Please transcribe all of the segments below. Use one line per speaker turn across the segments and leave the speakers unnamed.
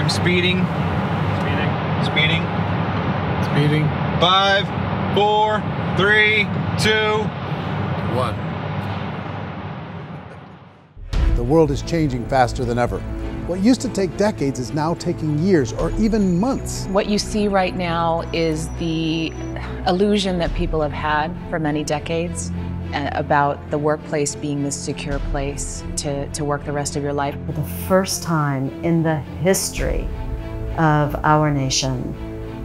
I'm speeding. Speeding.
Speeding.
5, 4, 3, 2,
1.
The world is changing faster than ever. What used to take decades is now taking years or even months.
What you see right now is the illusion that people have had for many decades about the workplace being this secure place to work the rest of your life.
For the first time in the history of our nation,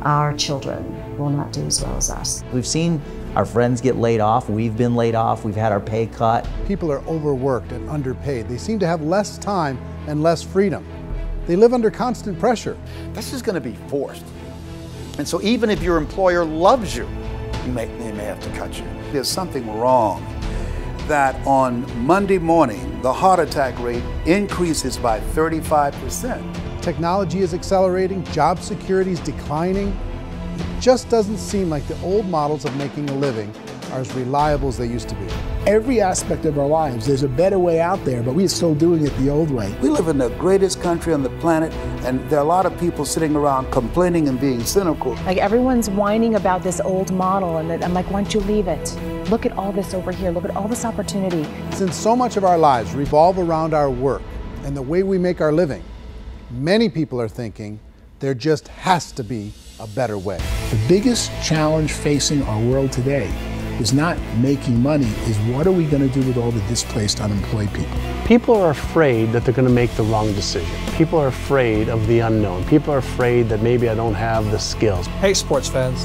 our children will not do as well as us.
We've seen our friends get laid off, we've been laid off, we've had our pay cut.
People are overworked and underpaid. They seem to have less time and less freedom. They live under constant pressure.
This is going to be forced. And so even if your employer loves you, they may have to cut you. There's something wrong that on Monday morning, the heart attack rate increases by 35%.
Technology is accelerating, job security is declining. It just doesn't seem like the old models of making a living are as reliable as they used to be.
Every aspect of our lives, there's a better way out there, but we're still doing it the old way.
We live in the greatest country on the planet, and there are a lot of people sitting around complaining and being cynical.
Like everyone's whining about this old model, and I'm like, why don't you leave it? Look at all this over here. Look at all this opportunity.
Since so much of our lives revolve around our work and the way we make our living, many people are thinking there just has to be a better way.
The biggest challenge facing our world today is not making money, is what are we going to do with all the displaced, unemployed people?
People are afraid that they're going to make the wrong decision. People are afraid of the unknown. People are afraid that maybe I don't have the skills.
Hey, sports fans,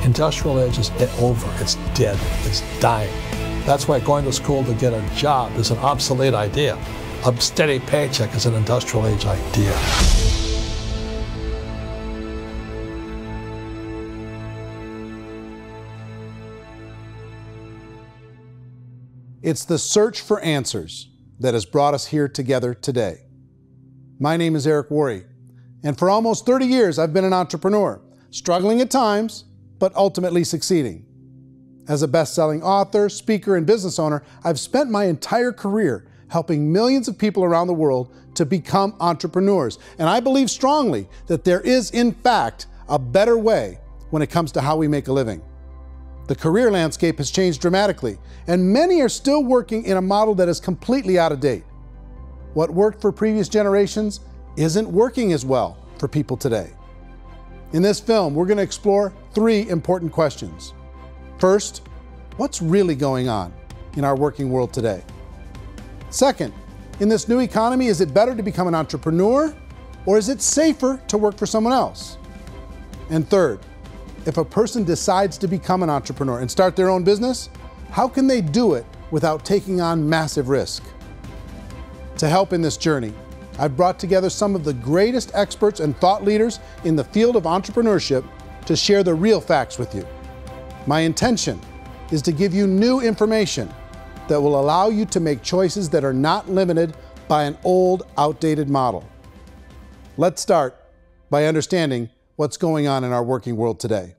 industrial age is over. It's dead. It's dying. That's why going to school to get a job is an obsolete idea. A steady paycheck is an industrial age idea.
It's the search for answers that has brought us here together today. My name is Eric Worre, and for almost 30 years I've been an entrepreneur, struggling at times, but ultimately succeeding. As a best-selling author, speaker, and business owner, I've spent my entire career helping millions of people around the world to become entrepreneurs. And I believe strongly that there is, in fact, a better way when it comes to how we make a living. The career landscape has changed dramatically, and many are still working in a model that is completely out of date. What worked for previous generations isn't working as well for people today. In this film, we're going to explore 3 important questions. First, what's really going on in our working world today? Second, in this new economy, is it better to become an entrepreneur, or is it safer to work for someone else? And third, if a person decides to become an entrepreneur and start their own business, how can they do it without taking on massive risk? To help in this journey, I've brought together some of the greatest experts and thought leaders in the field of entrepreneurship to share the real facts with you. My intention is to give you new information that will allow you to make choices that are not limited by an old, outdated model. Let's start by understanding what's going on in our working world today.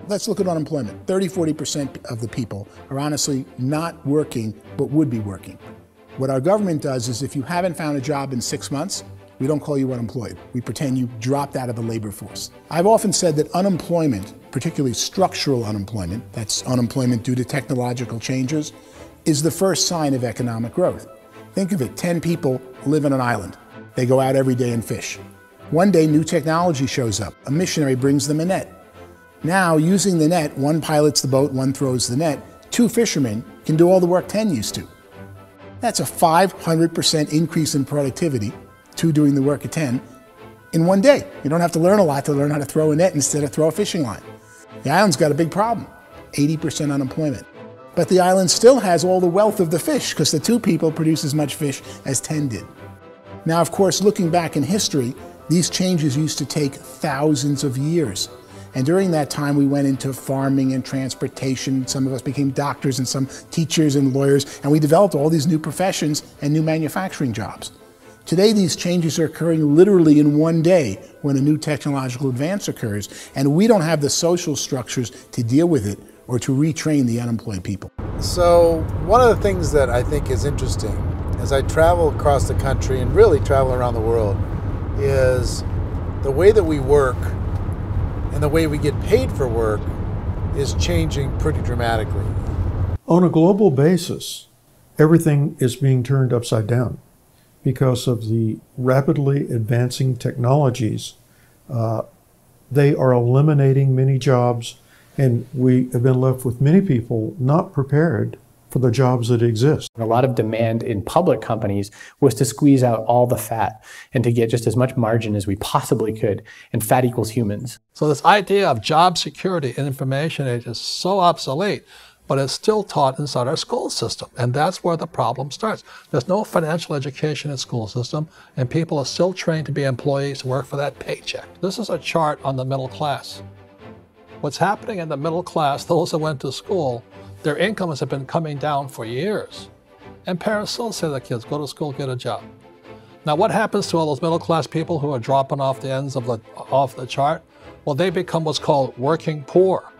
Let's look at unemployment. 30–40% of the people are honestly not working, but would be working. What our government does is if you haven't found a job in 6 months, we don't call you unemployed. We pretend you dropped out of the labor force. I've often said that unemployment, particularly structural unemployment, that's unemployment due to technological changes, is the first sign of economic growth. Think of it, 10 people live on an island. They go out every day and fish. One day, new technology shows up. A missionary brings them a net. Now, using the net, one pilots the boat, one throws the net. 2 fishermen can do all the work 10 used to. That's a 500% increase in productivity, 2 doing the work of 10, in one day. You don't have to learn a lot to learn how to throw a net instead of throw a fishing line. The island's got a big problem, 80% unemployment. But the island still has all the wealth of the fish because the 2 people produce as much fish as 10 did. Now, of course, looking back in history, these changes used to take thousands of years. And during that time, we went into farming and transportation. Some of us became doctors and some teachers and lawyers, and we developed all these new professions and new manufacturing jobs. Today, these changes are occurring literally in one day when a new technological advance occurs, and we don't have the social structures to deal with it or to retrain the unemployed people.
So one of the things that I think is interesting as I travel across the country and really travel around the world is the way that we work and the way we get paid for work is changing pretty dramatically.
On a global basis, everything is being turned upside down because of the rapidly advancing technologies. They are eliminating many jobs, and we have been left with many people not prepared for the jobs that exist.
A lot of demand in public companies was to squeeze out all the fat and to get just as much margin as we possibly could, and fat equals humans.
So this idea of job security and information age is so obsolete, but it's still taught inside our school system, and that's where the problem starts. There's no financial education in the school system, and people are still trained to be employees, work for that paycheck. This is a chart on the middle class. What's happening in the middle class, those that went to school, their incomes have been coming down for years. And parents still say to their kids, go to school, get a job. Now what happens to all those middle class people who are dropping off the ends of the chart? Well, they become what's called working poor.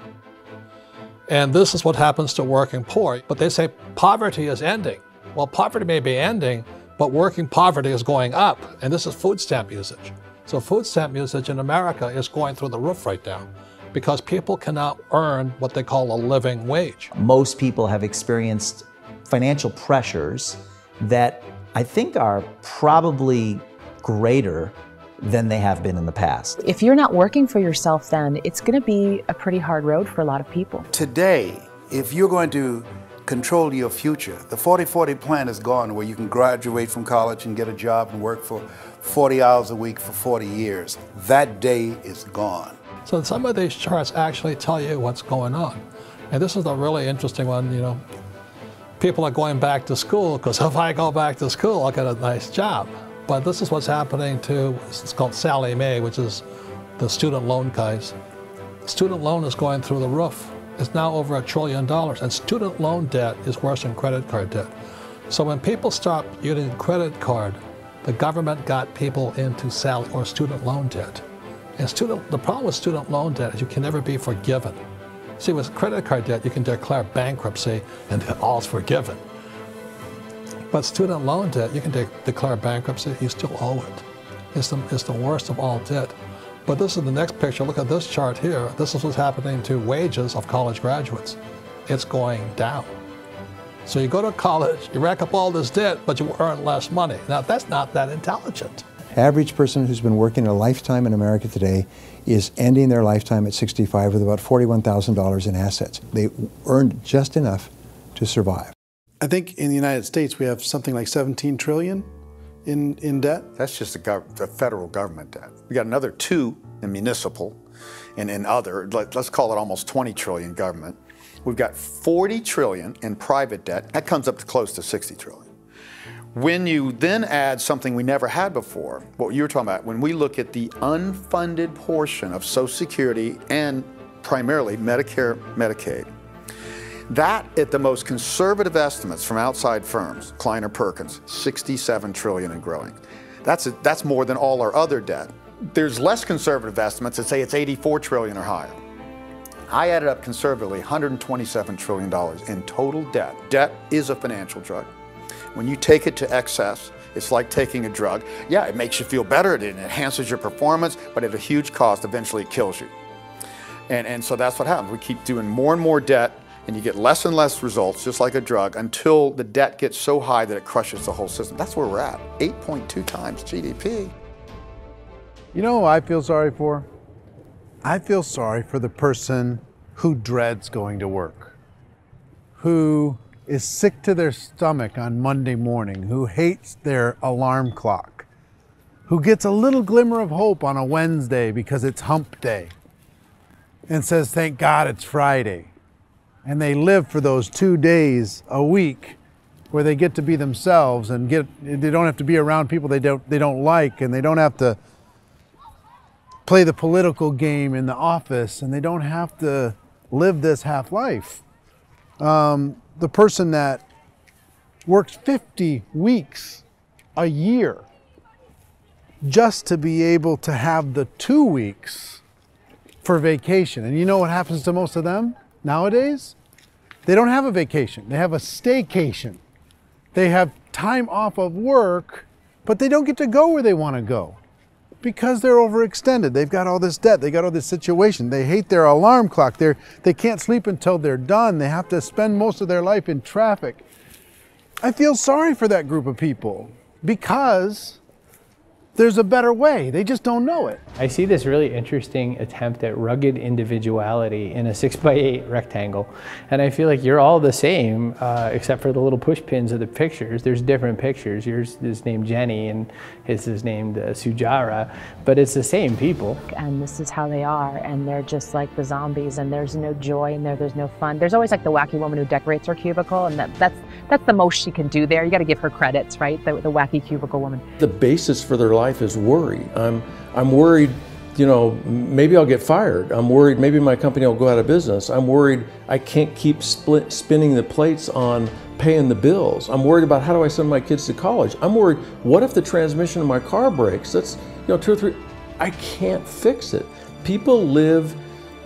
And this is what happens to working poor. But they say poverty is ending. Well, poverty may be ending, but working poverty is going up. And this is food stamp usage. So food stamp usage in America is going through the roof right now, because people cannot earn what they call a living wage.
Most people have experienced financial pressures that I think are probably greater than they have been in the past.
If you're not working for yourself, then it's going to be a pretty hard road for a lot of people.
Today, if you're going to control your future, the 40-40 plan is gone, where you can graduate from college and get a job and work for 40 hours a week for 40 years. That day is gone.
So some of these charts actually tell you what's going on. And this is a really interesting one, you know. People are going back to school because if I go back to school, I'll get a nice job. But this is what's happening to, it's called Sallie Mae, which is the student loan guys. Student loan is going through the roof. It's now over $1 trillion, and student loan debt is worse than credit card debt. So when people stopped using credit card, the government got people into student loan debt. And the problem with student loan debt is you can never be forgiven. See, with credit card debt, you can declare bankruptcy and all's forgiven. But student loan debt, you can declare bankruptcy, you still owe it. It's the worst of all debt. But this is the next picture. Look at this chart here. This is what's happening to wages of college graduates. It's going down. So you go to college, you rack up all this debt, but you earn less money. Now, that's not that intelligent.
Average person who's been working a lifetime in America today is ending their lifetime at 65 with about $41,000 in assets. They earned just enough to survive.
I think in the United States we have something like 17 trillion in debt.
That's just the federal government debt. We got another 2 in municipal and in other, let's call it almost 20 trillion government. We've got 40 trillion in private debt. That comes up to close to 60 trillion. When you then add something we never had before, what you were talking about, when we look at the unfunded portion of Social Security and primarily Medicare, Medicaid, that, at the most conservative estimates from outside firms, Kleiner Perkins, 67 trillion and growing. That's more than all our other debt. There's less conservative estimates that say it's 84 trillion or higher. I added up conservatively $127 trillion in total debt. Debt is a financial drug. When you take it to excess, it's like taking a drug. Yeah, it makes you feel better, it enhances your performance, but at a huge cost, eventually it kills you. And so that's what happens. We keep doing more and more debt, and you get less and less results, just like a drug, until the debt gets so high that it crushes the whole system. That's where we're at, 8.2 times GDP.
You know who I feel sorry for? I feel sorry for the person who dreads going to work, who is sick to their stomach on Monday morning, who hates their alarm clock, who gets a little glimmer of hope on a Wednesday because it's hump day and says, thank God it's Friday. And they live for those 2 days a week where they get to be themselves and they don't have to be around people they don't like, and they don't have to play the political game in the office, and they don't have to live this half life. The person that works 50 weeks a year just to be able to have the 2 weeks for vacation. And you know what happens to most of them? Nowadays, they don't have a vacation. They have a staycation. They have time off of work, but they don't get to go where they want to go because they're overextended. They've got all this debt. They got all this situation. They hate their alarm clock. They can't sleep until they're done. They have to spend most of their life in traffic. I feel sorry for that group of people because there's a better way. They just don't know it.
I see this really interesting attempt at rugged individuality in a 6x8 rectangle. And I feel like you're all the same, except for the little push pins of the pictures. There's different pictures. Yours is named Jenny and his is named Sujara, but it's the same people.
And this is how they are, and they're just like the zombies, and there's no joy in there, there's no fun. There's always like the wacky woman who decorates her cubicle, and that's the most she can do there. You gotta give her credits, right? The wacky cubicle woman.
The basis for their life is worry. I'm worried, you know, maybe I'll get fired. I'm worried maybe my company will go out of business. I'm worried I can't keep spinning the plates on paying the bills. I'm worried about how do I send my kids to college. I'm worried, what if the transmission of my car breaks? That's, you know, 2 or 3, I can't fix it. People live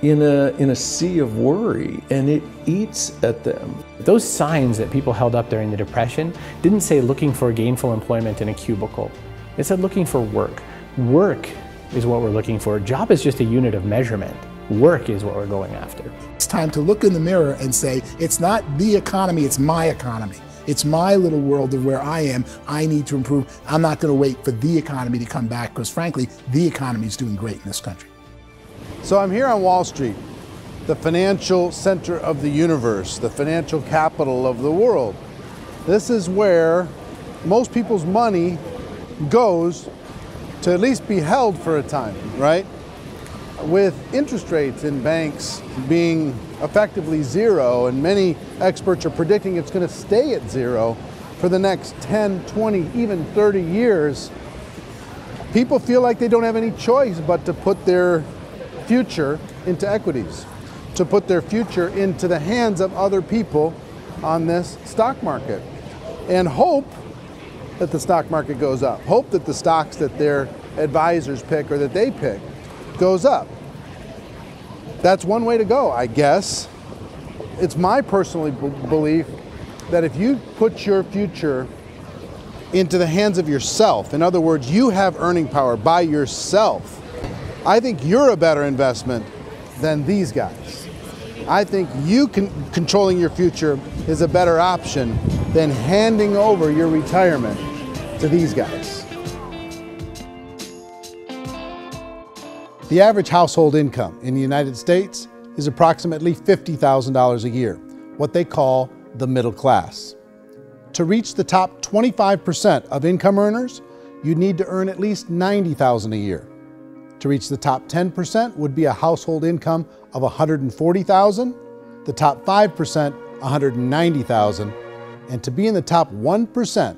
in a sea of worry, and it eats at them.
Those signs that people held up during the Depression didn't say looking for gainful employment in a cubicle. It said looking for work. Work is what we're looking for. Job is just a unit of measurement. Work is what we're going after.
It's time to look in the mirror and say, it's not the economy, it's my economy. It's my little world of where I am. I need to improve. I'm not going to wait for the economy to come back because frankly, the economy is doing great in this country.
So I'm here on Wall Street, the financial center of the universe, the financial capital of the world. This is where most people's money goes to at least be held for a time, right? With interest rates in banks being effectively zero, and many experts are predicting it's going to stay at zero for the next 10, 20, even 30 years, people feel like they don't have any choice but to put their future into equities, to put their future into the hands of other people on this stock market, and hope that the stock market goes up, hope that the stocks that their advisors pick or that they pick goes up. That's one way to go, I guess. It's my personal belief that if you put your future into the hands of yourself, in other words, you have earning power by yourself, I think you're a better investment than these guys. I think you controlling your future is a better option than handing over your retirement to these guys. The average household income in the United States is approximately $50,000 a year, what they call the middle class. To reach the top 25% of income earners, you'd need to earn at least $90,000 a year. To reach the top 10% would be a household income of $140,000, the top 5%, $190,000, and to be in the top 1%,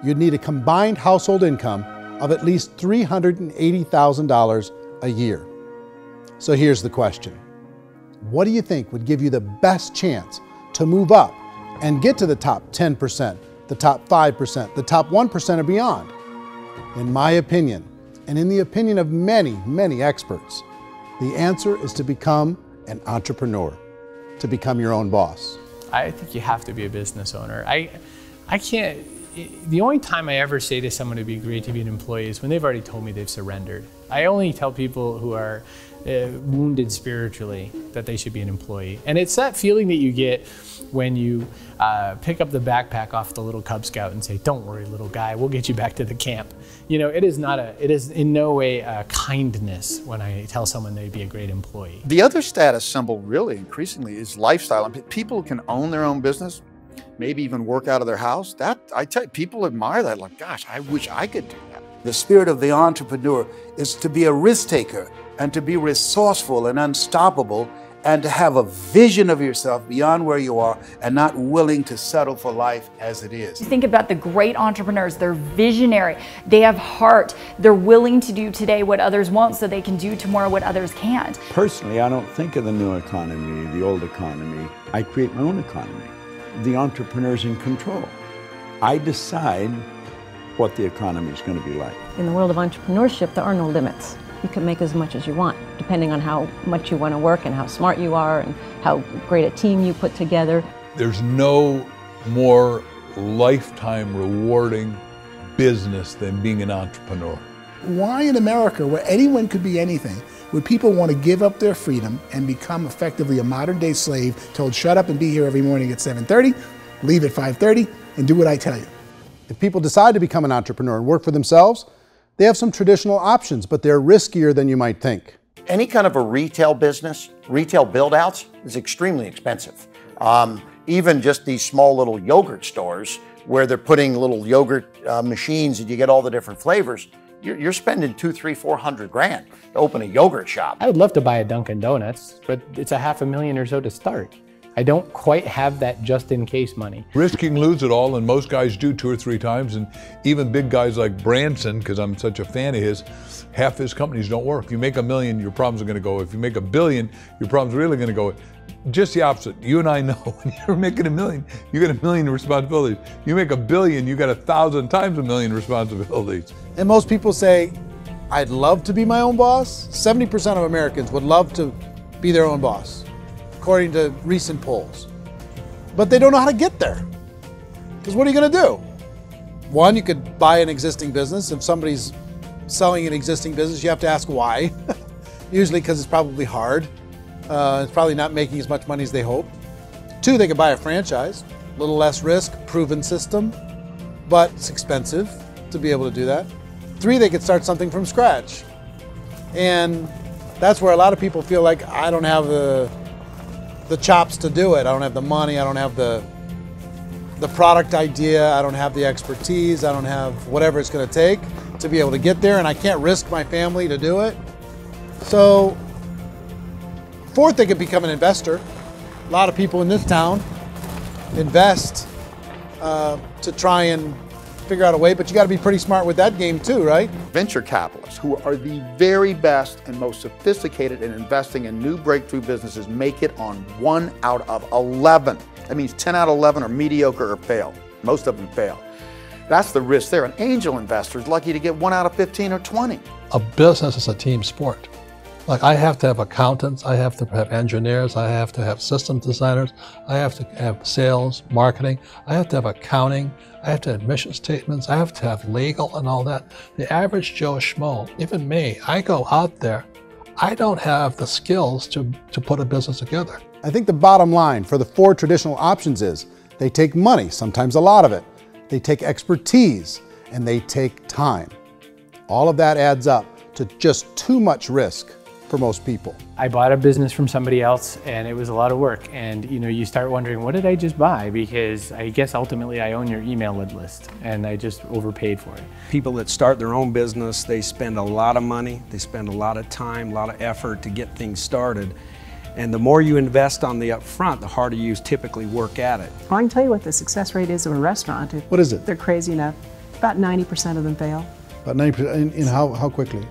you'd need a combined household income of at least $380,000 a year. So here's the question. What do you think would give you the best chance to move up and get to the top 10%, the top 5%, the top 1% or beyond? In my opinion, and in the opinion of many, many experts, the answer is to become an entrepreneur, to become your own boss.
I think you have to be a business owner. I can't, the only time I ever say to someone it'd be great to be an employee is when they've already told me they've surrendered. I only tell people who are wounded spiritually that they should be an employee. And it's that feeling that you get when you pick up the backpack off the little Cub Scout and say, "Don't worry, little guy, we'll get you back to the camp." You know, it is in no way a kindness when I tell someone they'd be a great employee.
The other status symbol really increasingly is lifestyle. And people can own their own business, maybe even work out of their house. That, I tell you, people admire that, like, gosh, I wish I could do that. The spirit of the entrepreneur is to be a risk taker and to be resourceful and unstoppable and to have a vision of yourself beyond where you are and not willing to settle for life as it is.
Think about the great entrepreneurs. They're visionary. They have heart. They're willing to do today what others won't so they can do tomorrow what others can't.
Personally, I don't think of the new economy, the old economy. I create my own economy. The entrepreneur's in control. I decide what the economy is going to be like.
In the world of entrepreneurship, there are no limits. you can make as much as you want, depending on how much you want to work and how smart you are and how great a team you put together.
There's no more lifetime rewarding business than being an entrepreneur.
Why in America, where anyone could be anything, would people want to give up their freedom and become effectively a modern-day slave, told shut up and be here every morning at 7:30, leave at 5:30, and do what I tell you?
If people decide to become an entrepreneur and work for themselves, they have some traditional options, but they're riskier than you might think.
Any kind of a retail business, retail build-outs, is extremely expensive. Even just these small little yogurt stores where they're putting little yogurt machines and you get all the different flavors, you're spending $200,000, $300,000, $400,000 to open a yogurt shop.
I would love to buy a Dunkin' Donuts, but it's $500,000 or so to start. I don't quite have that just in case money.
Risk you can lose it all, and most guys do 2 or 3 times, and even big guys like Branson, because I'm such a fan of his, half his companies don't work. If you make $1 million, your problems are going to go. If you make $1 billion, your problems are really going to go. Just the opposite. You and I know when you're making $1 million, you got $1 million responsibilities. You make $1 billion, you got 1,000 times $1 million responsibilities.
And most people say, I'd love to be my own boss. 70% of Americans would love to be their own boss, according to recent polls. But they don't know how to get there. Because what are you going to do? One, you could buy an existing business. If somebody's selling an existing business, you have to ask why. Usually because it's probably hard. It's probably not making as much money as they hope. 2, they could buy a franchise. A little less risk, proven system, but it's expensive to be able to do that. 3, they could start something from scratch. And that's where a lot of people feel like, I don't have the chops to do it. I don't have the money. I don't have the product idea. I don't have the expertise. I don't have whatever it's going to take to be able to get there, and I can't risk my family to do it. So, 4th, they could become an investor. A lot of people in this town invest to try and figure out a way, but you got to be pretty smart with that game too, right?
Venture capitalists, who are the very best and most sophisticated in investing in new breakthrough businesses, make it on 1 out of 11. That means 10 out of 11 are mediocre or fail. Most of them fail. That's the risk there. An angel investor is lucky to get 1 out of 15 or 20.
A business is a team sport. Like, I have to have accountants, I have to have engineers, I have to have system designers, I have to have sales, marketing, I have to have accounting, I have to have mission statements, I have to have legal and all that. The average Joe Schmo, even me, I go out there, I don't have the skills to put a business together.
I think the bottom line for the 4 traditional options is they take money, sometimes a lot of it. They take expertise, and they take time. All of that adds up to just too much risk for most people.
I bought a business from somebody else and it was a lot of work. And you start wondering, what did I just buy? Because I guess ultimately I own your email list and I just overpaid for it.
People that start their own business, they spend a lot of money, they spend a lot of time, a lot of effort to get things started. And the more you invest on the upfront, the harder you typically work at it.
Well, I can tell you what the success rate is of a restaurant.
What is it?
They're crazy enough. About 90% of them fail.
About 90%, in how quickly?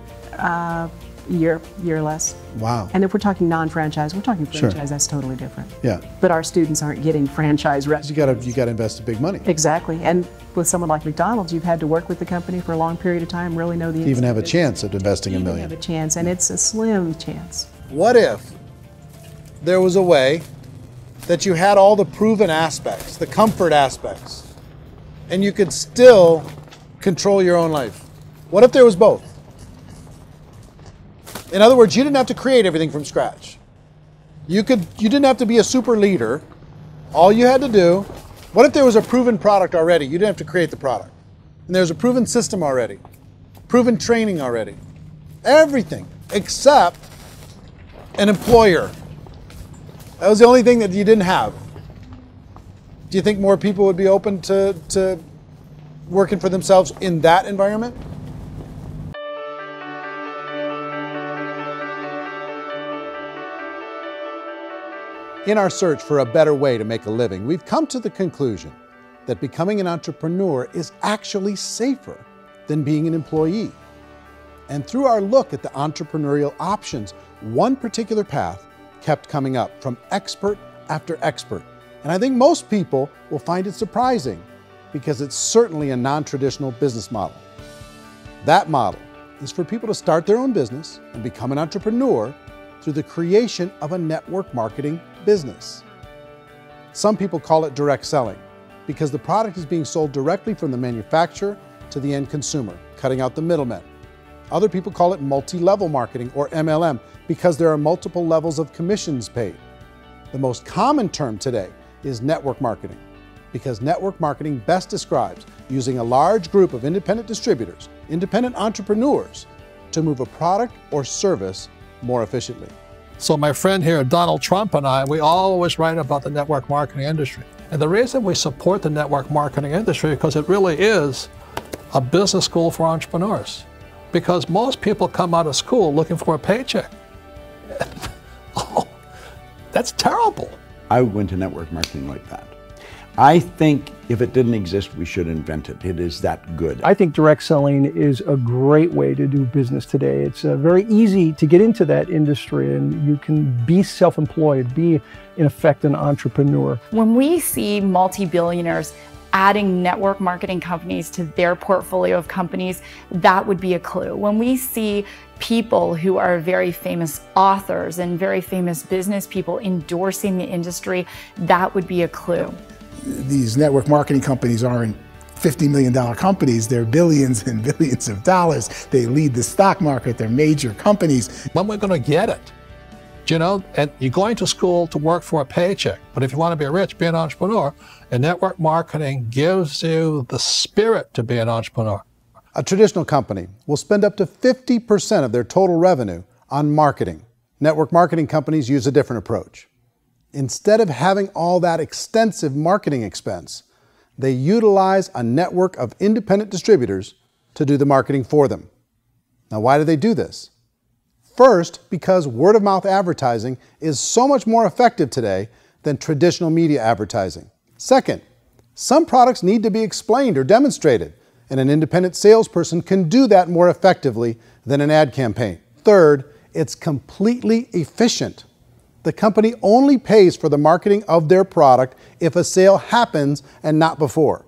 Year or less.
Wow.
And if we're talking non-franchise, we're talking franchise,
Sure.
That's totally different.
Yeah.
But our students aren't getting franchise restaurants.
You got to invest big money.
Exactly. And with someone like McDonald's, you've had to work with the company for a long period of time, really know the
You even have a
business.
chance at investing $1 million.
Have a chance, and it's a slim chance.
What if there was a way that you had all the proven aspects, the comfort aspects, and you could still control your own life? What if there was both? In other words, you didn't have to create everything from scratch. You didn't have to be a super leader. All you had to do, what if there was a proven product already? You didn't have to create the product. And there's a proven system already, proven training already. Everything except an employer. That was the only thing that you didn't have. Do you think more people would be open to working for themselves in that environment? In our search for a better way to make a living, we've come to the conclusion that becoming an entrepreneur is actually safer than being an employee. And through our look at the entrepreneurial options, one particular path kept coming up from expert after expert. And I think most people will find it surprising because it's certainly a non-traditional business model. That model is for people to start their own business and become an entrepreneur through the creation of a network marketing business. Some people call it direct selling because the product is being sold directly from the manufacturer to the end consumer, cutting out the middlemen. Other people call it multi-level marketing, or MLM, because there are multiple levels of commissions paid. The most common term today is network marketing, because network marketing best describes using a large group of independent distributors, independent entrepreneurs, to move a product or service more efficiently.
So my friend here, Donald Trump, and I, we always write about the network marketing industry. And the reason we support the network marketing industry is because it really is a business school for entrepreneurs. Because most people come out of school looking for a paycheck. Oh, that's terrible.
I went to network marketing like that. I think if it didn't exist, we should invent it. It is that good.
I think direct selling is a great way to do business today. It's very easy to get into that industry, and you can be self-employed, be in effect an entrepreneur.
When we see multi-billionaires adding network marketing companies to their portfolio of companies, that would be a clue. When we see people who are very famous authors and very famous business people endorsing the industry, that would be a clue.
These network marketing companies aren't $50 million companies, they're billions and billions of dollars. They lead the stock market, they're major companies.
When we're going to get it? You know, and you're going to school to work for a paycheck, but if you want to be rich, be an entrepreneur, and network marketing gives you the spirit to be an entrepreneur.
A traditional company will spend up to 50% of their total revenue on marketing. Network marketing companies use a different approach. Instead of having all that extensive marketing expense, they utilize a network of independent distributors to do the marketing for them. Now, why do they do this? First, because word-of-mouth advertising is so much more effective today than traditional media advertising. Second, some products need to be explained or demonstrated, and an independent salesperson can do that more effectively than an ad campaign. Third, it's completely efficient. The company only pays for the marketing of their product if a sale happens and not before.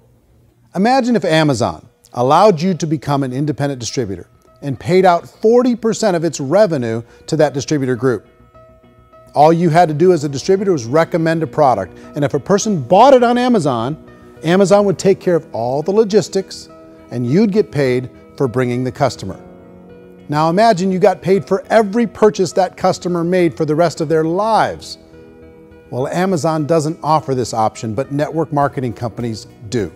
Imagine if Amazon allowed you to become an independent distributor and paid out 40% of its revenue to that distributor group. All you had to do as a distributor was recommend a product, and if a person bought it on Amazon, Amazon would take care of all the logistics and you'd get paid for bringing the customer. Now imagine you got paid for every purchase that customer made for the rest of their lives. Well, Amazon doesn't offer this option, but network marketing companies do.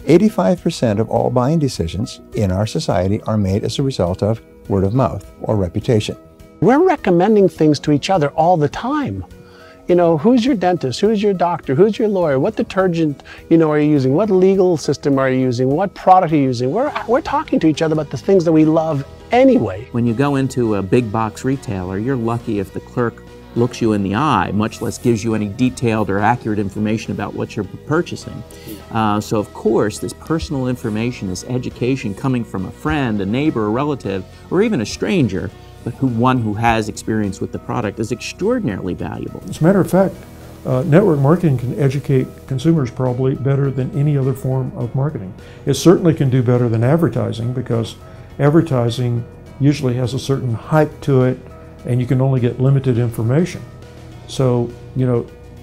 85% of all buying decisions in our society are made as a result of word of mouth or reputation.
We're recommending things to each other all the time. You know, who's your dentist? Who's your doctor? Who's your lawyer? What detergent, are you using? What legal system are you using? What product are you using? We're talking to each other about the things that we love anyway.
When you go into a big box retailer, you're lucky if the clerk looks you in the eye, much less gives you any detailed or accurate information about what you're purchasing. So of course, this personal information, this education coming from a friend, a neighbor, a relative, or even a stranger, but one who has experience with the product is extraordinarily valuable.
As a matter of fact, network marketing can educate consumers probably better than any other form of marketing. It certainly can do better than advertising, because advertising usually has a certain hype to it and you can only get limited information. So,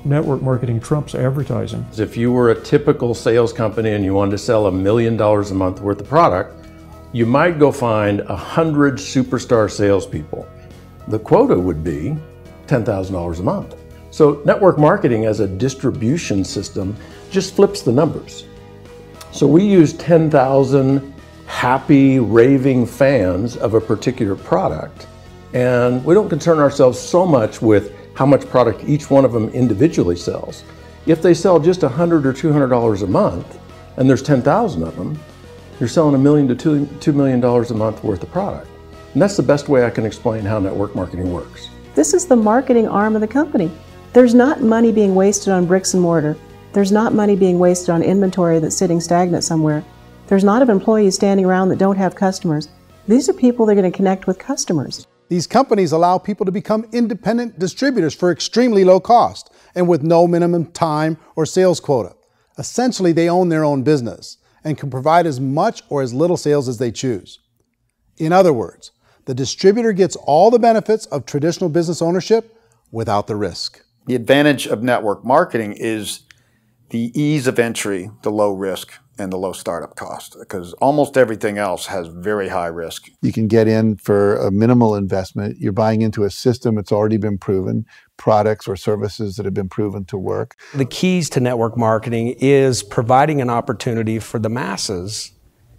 network marketing trumps advertising.
If you were a typical sales company and you wanted to sell $1 million a month worth of product, you might go find 100 superstar salespeople. The quota would be $10,000 a month. So network marketing as a distribution system just flips the numbers. So we use 10,000 happy, raving fans of a particular product, and we don't concern ourselves so much with how much product each one of them individually sells. If they sell just $100 or $200 a month, and there's 10,000 of them, you're selling $1 million to $2 million a month worth of product. And that's the best way I can explain how network marketing works.
This is the marketing arm of the company. There's not money being wasted on bricks and mortar. There's not money being wasted on inventory that's sitting stagnant somewhere. There's not employees standing around that don't have customers. These are people that are going to connect with customers.
These companies allow people to become independent distributors for extremely low cost and with no minimum time or sales quota. Essentially, they own their own business and can provide as much or as little sales as they choose. In other words, the distributor gets all the benefits of traditional business ownership without the risk.
The advantage of network marketing is the ease of entry, the low risk, and the low startup cost, because almost everything else has very high risk.
You can get in for a minimal investment. You're buying into a system that's already been proven, products or services that have been proven to work.
The keys to network marketing is providing an opportunity for the masses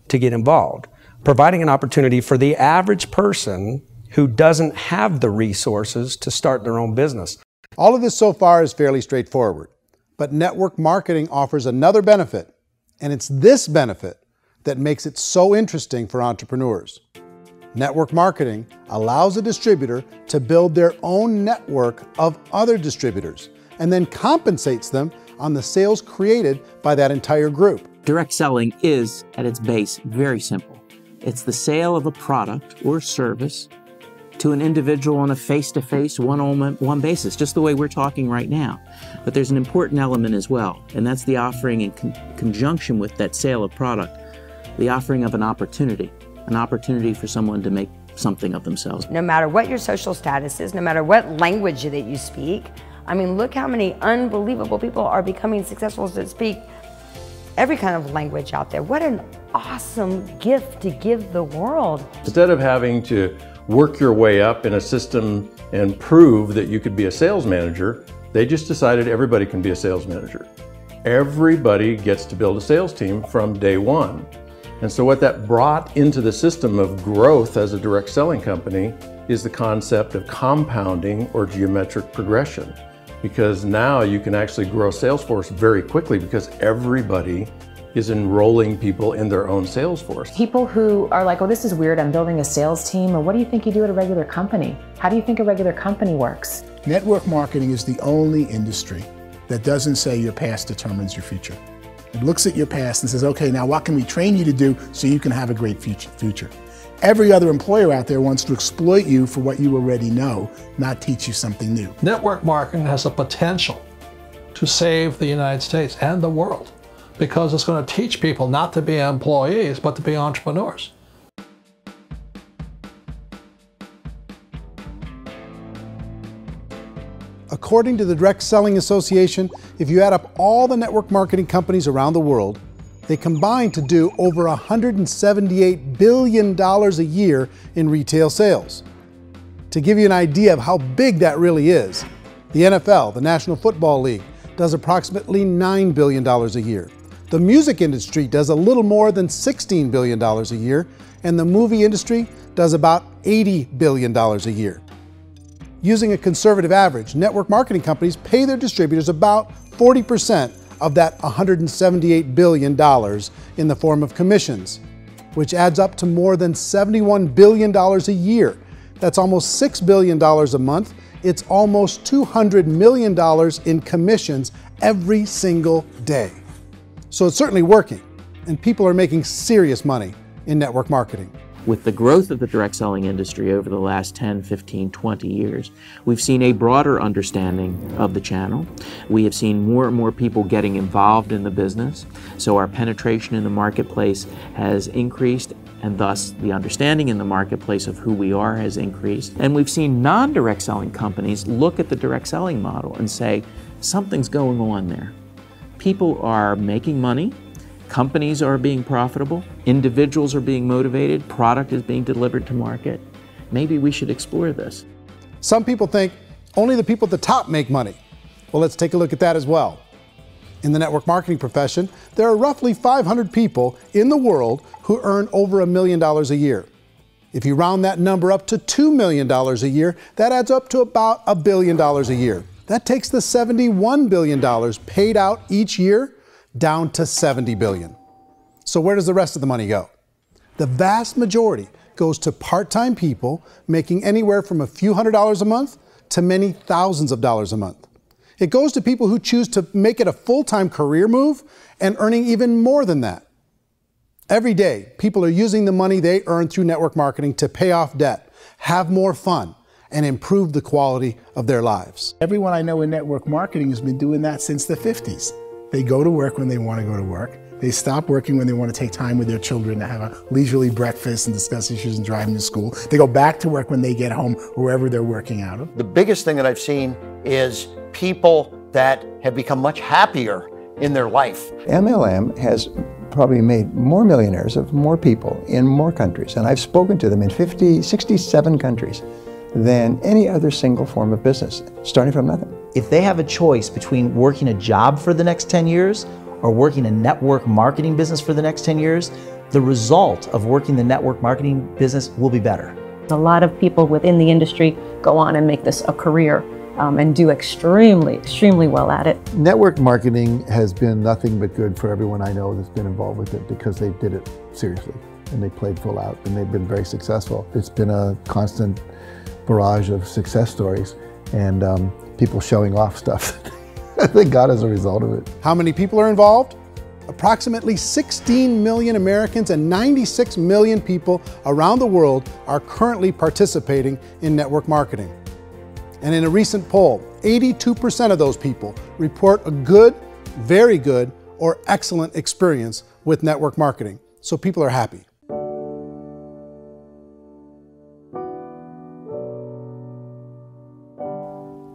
to get involved, providing an opportunity for the average person who doesn't have the resources to start their own business.
All of this so far is fairly straightforward, but network marketing offers another benefit, and it's this benefit that makes it so interesting for entrepreneurs. Network marketing allows a distributor to build their own network of other distributors and then compensates them on the sales created by that entire group.
Direct selling is, at its base, very simple. It's the sale of a product or service to an individual on a face-to-face, one-on-one basis, just the way we're talking right now. But there's an important element as well, and that's the offering in conjunction with that sale of product, the offering of an opportunity for someone to make something of themselves.
No matter what your social status is, no matter what language that you speak, I mean, look how many unbelievable people are becoming successful that speak every kind of language out there. What an awesome gift to give the world.
Instead of having to work your way up in a system and prove that you could be a sales manager, they just decided everybody can be a sales manager. Everybody gets to build a sales team from day one. And so what that brought into the system of growth as a direct selling company is the concept of compounding or geometric progression. Because now you can actually grow a sales force very quickly because everybody is enrolling people in their own sales force.
People who are like, oh, this is weird, I'm building a sales team, or what do you think you do at a regular company? How do you think a regular company works?
Network marketing is the only industry that doesn't say your past determines your future. It looks at your past and says, okay, now what can we train you to do so you can have a great future? Every other employer out there wants to exploit you for what you already know, not teach you something new.
Network marketing has the potential to save the United States and the world, because it's going to teach people not to be employees, but to be entrepreneurs.
According to the Direct Selling Association, if you add up all the network marketing companies around the world, they combine to do over $178 billion a year in retail sales. To give you an idea of how big that really is, the NFL, the National Football League, does approximately $9 billion a year. The music industry does a little more than $16 billion a year, and the movie industry does about $80 billion a year. Using a conservative average, network marketing companies pay their distributors about 40% of that $178 billion in the form of commissions, which adds up to more than $71 billion a year. That's almost $6 billion a month. It's almost $200 million in commissions every single day. So it's certainly working, and people are making serious money in network marketing.
With the growth of the direct selling industry over the last 10, 15, 20 years, we've seen a broader understanding of the channel. We have seen more and more people getting involved in the business, so our penetration in the marketplace has increased, and thus the understanding in the marketplace of who we are has increased. And we've seen non-direct selling companies look at the direct selling model and say, something's going on there. People are making money, companies are being profitable, individuals are being motivated, product is being delivered to market. Maybe we should explore this.
Some people think only the people at the top make money. Well, let's take a look at that as well. In the network marketing profession, there are roughly 500 people in the world who earn over $1 million a year. If you round that number up to $2 million a year, that adds up to about $1 billion a year. That takes the $71 billion paid out each year down to $70 billion. So where does the rest of the money go? The vast majority goes to part-time people making anywhere from a few $100s a month to many thousands of dollars a month. It goes to people who choose to make it a full-time career move and earning even more than that. Every day, people are using the money they earn through network marketing to pay off debt, have more fun, and improve the quality of their lives.
Everyone I know in network marketing has been doing that since the 50s. They go to work when they want to go to work. They stop working when they want to take time with their children to have a leisurely breakfast and discuss issues and driving to school. They go back to work when they get home, wherever they're working out of.
The biggest thing that I've seen is people that have become much happier in their life.
MLM has probably made more millionaires of more people in more countries, and I've spoken to them in 67 countries than any other single form of business, starting from nothing.
If they have a choice between working a job for the next 10 years or working a network marketing business for the next 10 years, the result of working the network marketing business will be better.
A lot of people within the industry go on and make this a career and do extremely well at it.
Network marketing has been nothing but good for everyone I know that's been involved with it because they did it seriously and they played full out and they've been very successful. It's been a constant barrage of success stories and people showing off stuff that they got as a result of it.
How many people are involved? Approximately 16 million Americans and 96 million people around the world are currently participating in network marketing. And in a recent poll, 82% of those people report a good, very good, or excellent experience with network marketing. So people are happy.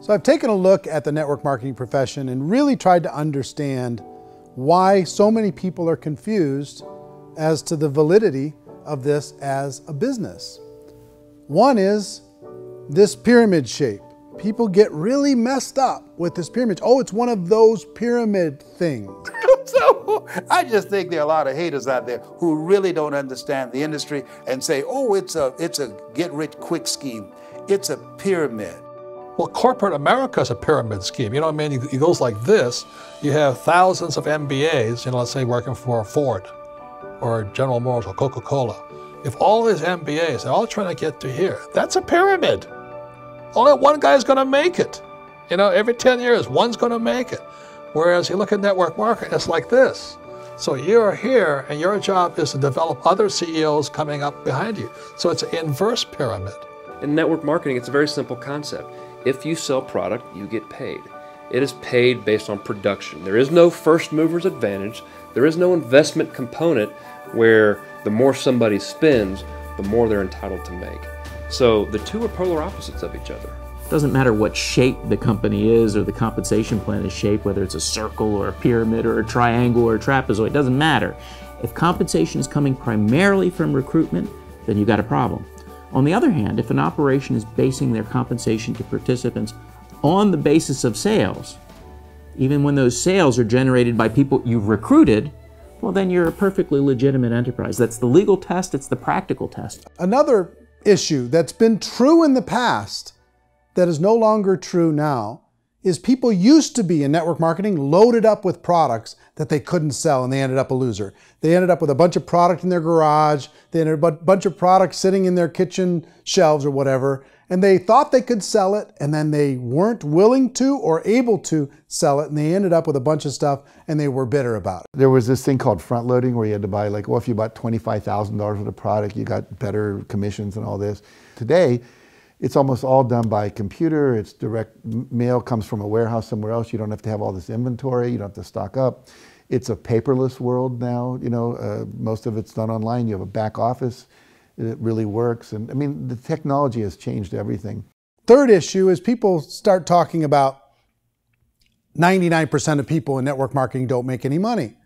So I've taken a look at the network marketing profession and really tried to understand why so many people are confused as to the validity of this as a business. One is this pyramid shape. People get really messed up with this pyramid. Oh, it's one of those pyramid things.
So I just think there are a lot of haters out there who really don't understand the industry and say, oh, it's a get-rich-quick scheme. It's a pyramid.
Well, corporate America is a pyramid scheme. You know what I mean? It goes like this. You have thousands of MBAs, let's say working for Ford or General Motors or Coca-Cola. If all these MBAs are all trying to get to here, that's a pyramid. Only one guy's going to make it. Every 10 years, one's going to make it. Whereas you look at network marketing, it's like this. So you're here, and your job is to develop other CEOs coming up behind you. So it's an inverse pyramid.
In network marketing, it's a very simple concept. If you sell product, you get paid. It is paid based on production. There is no first mover's advantage. There is no investment component where the more somebody spends, the more they're entitled to make. So the two are polar opposites of each other.
It doesn't matter what shape the company is or the compensation plan is shaped, whether it's a circle or a pyramid or a triangle or a trapezoid, it doesn't matter. If compensation is coming primarily from recruitment, then you've got a problem. On the other hand, if an operation is basing their compensation to participants on the basis of sales, even when those sales are generated by people you've recruited, well, then you're a perfectly legitimate enterprise. That's the legal test, it's the practical test.
Another issue that's been true in the past that is no longer true now is people used to be in network marketing loaded up with products that they couldn't sell and they ended up a loser. They ended up with a bunch of product in their garage, they ended up with a bunch of products sitting in their kitchen shelves or whatever, and they thought they could sell it and then they weren't willing to or able to sell it and they ended up with a bunch of stuff and they were bitter about it.
There was this thing called front loading where you had to buy if you bought $25,000 worth of product, you got better commissions and all this. Today, it's almost all done by computer. It's direct mail, comes from a warehouse somewhere else. You don't have to have all this inventory. You don't have to stock up. It's a paperless world now. Most of it's done online. You have a back office. It really works. And I mean, the technology has changed everything.
Third issue is people start talking about 99% of people in network marketing don't make any money.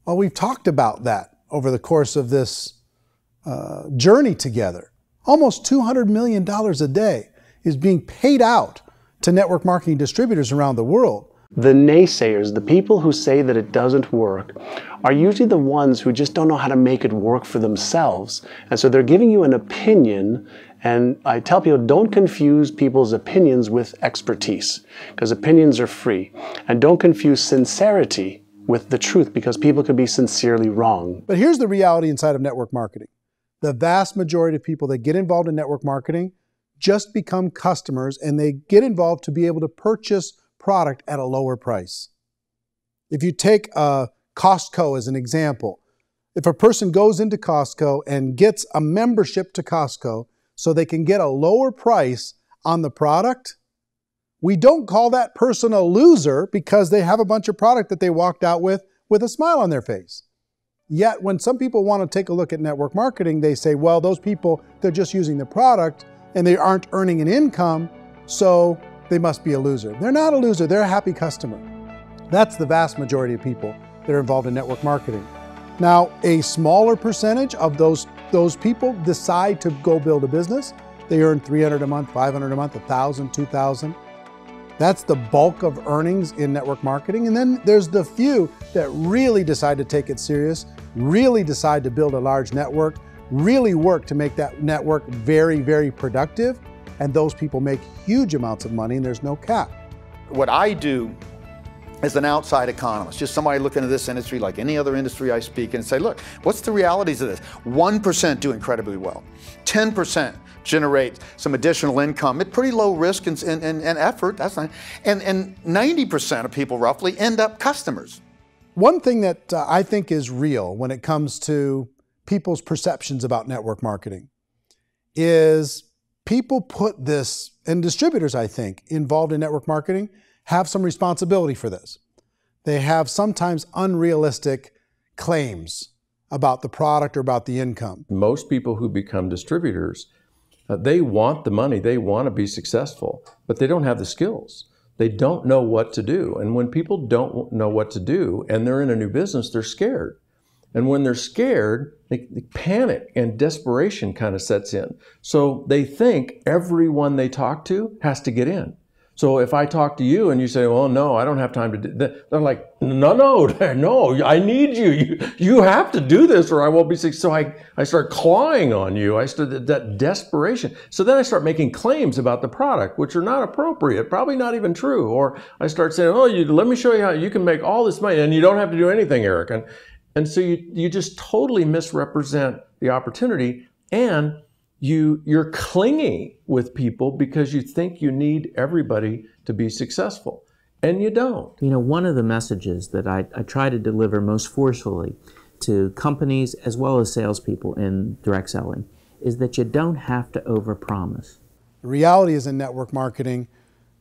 Well, we've talked about that over the course of this journey together. Almost $200 million a day is being paid out to network marketing distributors around the world.
The naysayers, the people who say that it doesn't work, are usually the ones who just don't know how to make it work for themselves. And so they're giving you an opinion, and I tell people, don't confuse people's opinions with expertise, because opinions are free. And don't confuse sincerity with the truth, because people could be sincerely wrong.
But here's the reality inside of network marketing. The vast majority of people that get involved in network marketing just become customers, and they get involved to be able to purchase product at a lower price. If you take Costco as an example, if a person goes into Costco and gets a membership to Costco so they can get a lower price on the product, we don't call that person a loser because they have a bunch of product that they walked out with with a smile on their face. Yet when some people want to take a look at network marketing, they say, well, those people, they're just using the product and they aren't earning an income, so they must be a loser. They're not a loser, they're a happy customer. That's the vast majority of people that are involved in network marketing. Now, a smaller percentage of those people decide to go build a business. They earn $300 a month, $500 a month, $1,000, $2,000. That's the bulk of earnings in network marketing. And then there's the few that really decide to take it serious, really decide to build a large network, really work to make that network very, very productive. And those people make huge amounts of money and there's no cap.
What I do as an outside economist, just somebody looking at this industry like any other industry I speak in and say, look, what's the realities of this? 1% do incredibly well. 10% generate some additional income at pretty low risk and effort, that's not, and 90% of people roughly end up customers.
One thing that I think is real when it comes to people's perceptions about network marketing is people put this, and distributors, I think, involved in network marketing have some responsibility for this. They have sometimes unrealistic claims about the product or about the income.
Most people who become distributors, they want the money, they want to be successful, but they don't have the skills. They don't know what to do. And when people don't know what to do and they're in a new business, they're scared. And when they're scared, they panic and desperation kind of sets in. So they think everyone they talk to has to get in. So if I talk to you and you say, well, no, I don't have time to do that, they're like, no, I need you. You have to do this or I won't be successful. So I start clawing on you. I start that desperation. So then I start making claims about the product, which are not appropriate, probably not even true. Or I start saying, oh, let me show you how you can make all this money and you don't have to do anything, Eric. And so you just totally misrepresent the opportunity, and you're clingy with people because you think you need everybody to be successful, and you don't.
You know, one of the messages that I try to deliver most forcefully to companies as well as salespeople in direct selling is that you don't have to overpromise.
The reality is in network marketing,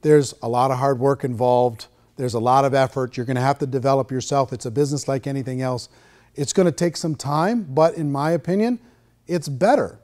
there's a lot of hard work involved. There's a lot of effort. You're going to have to develop yourself. It's a business like anything else. It's going to take some time, but in my opinion, it's better.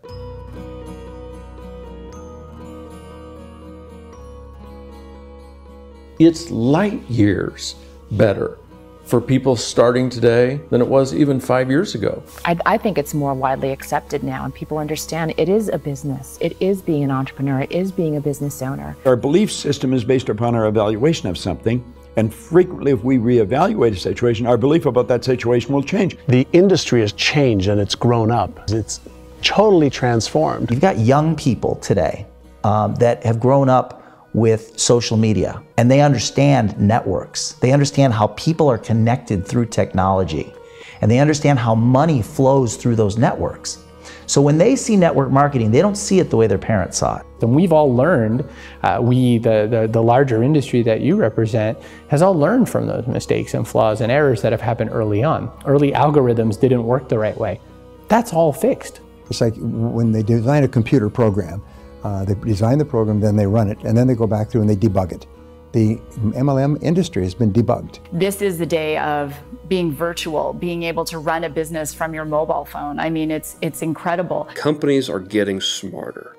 It's light years better for people starting today than it was even 5 years ago.
I think it's more widely accepted now, and people understand it is a business. It is being an entrepreneur. It is being a business owner.
Our belief system is based upon our evaluation of something. And frequently, if we reevaluate a situation, our belief about that situation will change.
The industry has changed and it's grown up. It's totally transformed.
You've got young people today that have grown up with social media, and they understand networks. They understand how people are connected through technology, and they understand how money flows through those networks. So when they see network marketing, they don't see it the way their parents saw it.
And we've all learned, the larger industry that you represent, has all learned from those mistakes and flaws and errors that have happened early on. Early algorithms didn't work the right way. That's all fixed.
It's like when they design a computer program, they design the program, then they run it, and then they go back through and they debug it. The MLM industry has been debugged.
This is the day of being virtual, being able to run a business from your mobile phone. I mean, it's incredible.
Companies are getting smarter.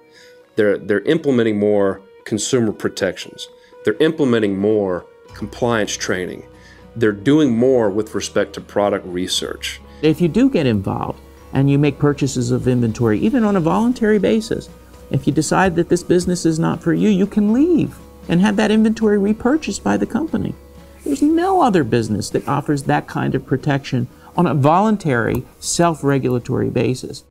They're implementing more consumer protections. They're implementing more compliance training. They're doing more with respect to product research.
If you do get involved and you make purchases of inventory, even on a voluntary basis, if you decide that this business is not for you, you can leave and have that inventory repurchased by the company. There's no other business that offers that kind of protection on a voluntary, self-regulatory basis.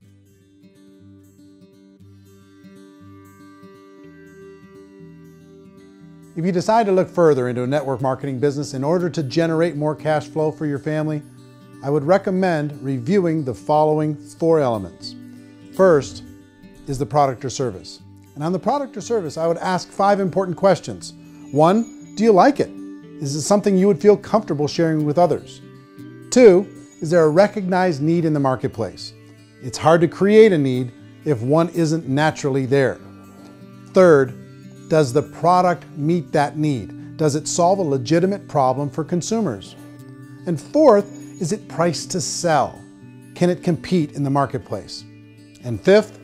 If you decide to look further into a network marketing business in order to generate more cash flow for your family, I would recommend reviewing the following 4 elements. First is the product or service. And on the product or service, I would ask 5 important questions. 1, do you like it? Is it something you would feel comfortable sharing with others? 2, is there a recognized need in the marketplace? It's hard to create a need if one isn't naturally there. 3rd, does the product meet that need? Does it solve a legitimate problem for consumers? And 4th, is it priced to sell? Can it compete in the marketplace? And fifth,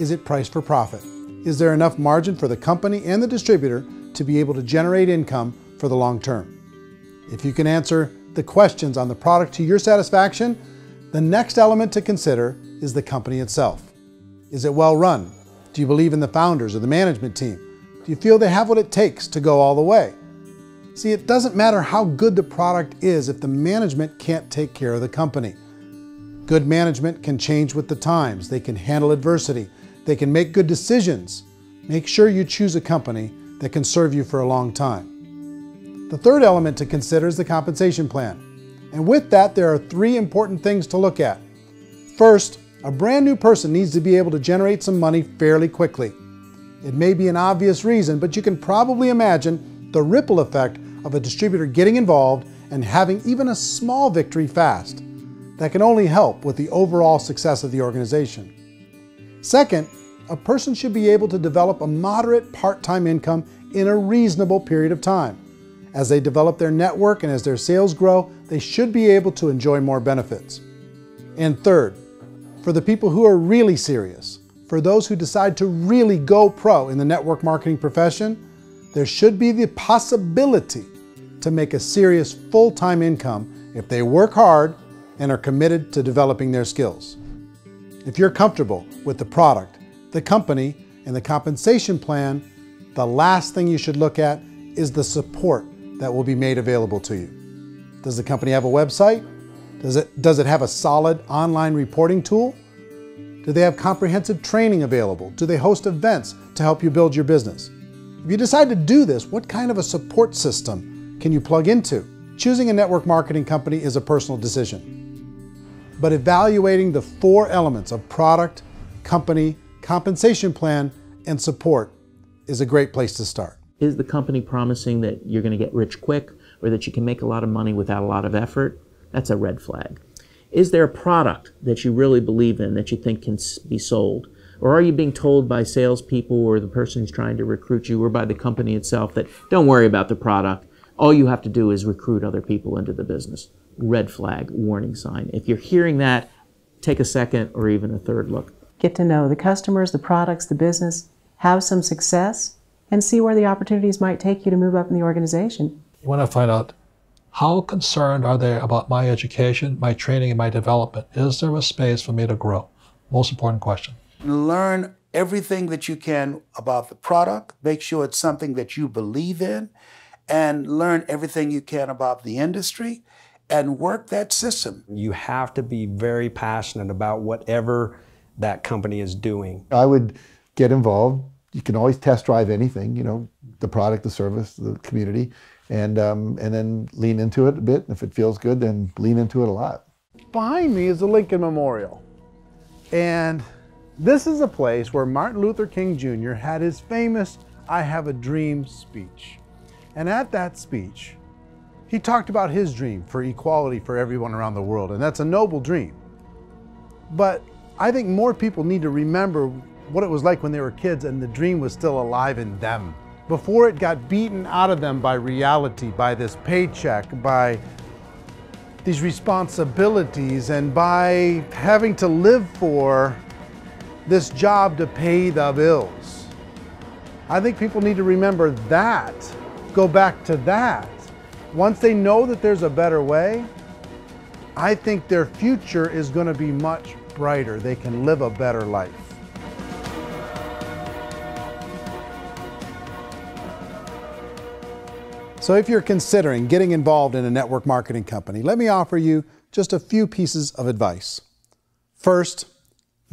is it priced for profit? Is there enough margin for the company and the distributor to be able to generate income for the long term? If you can answer the questions on the product to your satisfaction, the next element to consider is the company itself. Is it well run? Do you believe in the founders or the management team? Do you feel they have what it takes to go all the way? See, it doesn't matter how good the product is if the management can't take care of the company. Good management can change with the times. They can handle adversity. They can make good decisions. Make sure you choose a company that can serve you for a long time. The third element to consider is the compensation plan. And with that, there are 3 important things to look at. First, a brand new person needs to be able to generate some money fairly quickly. It may be an obvious reason, but you can probably imagine the ripple effect of a distributor getting involved and having even a small victory fast. That can only help with the overall success of the organization. Second, a person should be able to develop a moderate part-time income in a reasonable period of time. As they develop their network and as their sales grow, they should be able to enjoy more benefits. And third, for the people who are really serious, for those who decide to really go pro in the network marketing profession, there should be the possibility to make a serious full-time income if they work hard and are committed to developing their skills. If you're comfortable with the product, the company, and the compensation plan, the last thing you should look at is the support that will be made available to you. Does the company have a website? Does it have a solid online reporting tool? Do they have comprehensive training available? Do they host events to help you build your business? If you decide to do this, what kind of a support system can you plug into? Choosing a network marketing company is a personal decision. But evaluating the 4 elements of product, company, compensation plan, and support is a great place to start.
Is the company promising that you're going to get rich quick or that you can make a lot of money without a lot of effort? That's a red flag. Is there a product that you really believe in that you think can be sold? Or are you being told by salespeople or the person who's trying to recruit you or by the company itself that don't worry about the product, all you have to do is recruit other people into the business? Red flag, warning sign. If you're hearing that, take a second or even a third look.
Get to know the customers, the products, the business, have some success, and see where the opportunities might take you to move up in the organization.
You want to find out how concerned are they about my education, my training, and my development? Is there a space for me to grow? Most important question.
Learn everything that you can about the product. Make sure it's something that you believe in, and learn everything you can about the industry and work that system.
You have to be very passionate about whatever that company is doing.
I would get involved. You can always test drive anything, you know, the product, the service, the community, and then lean into it a bit. If it feels good, then lean into it a lot.
Behind me is the Lincoln Memorial. And this is a place where Martin Luther King Jr. had his famous "I Have a Dream" speech. And at that speech, he talked about his dream for equality for everyone around the world, and that's a noble dream. But I think more people need to remember what it was like when they were kids and the dream was still alive in them, before it got beaten out of them by reality, by this paycheck, by these responsibilities, and by having to live for this job to pay the bills. I think people need to remember that, go back to that. Once they know that there's a better way, I think their future is going to be much brighter. They can live a better life. So if you're considering getting involved in a network marketing company, let me offer you just a few pieces of advice. First,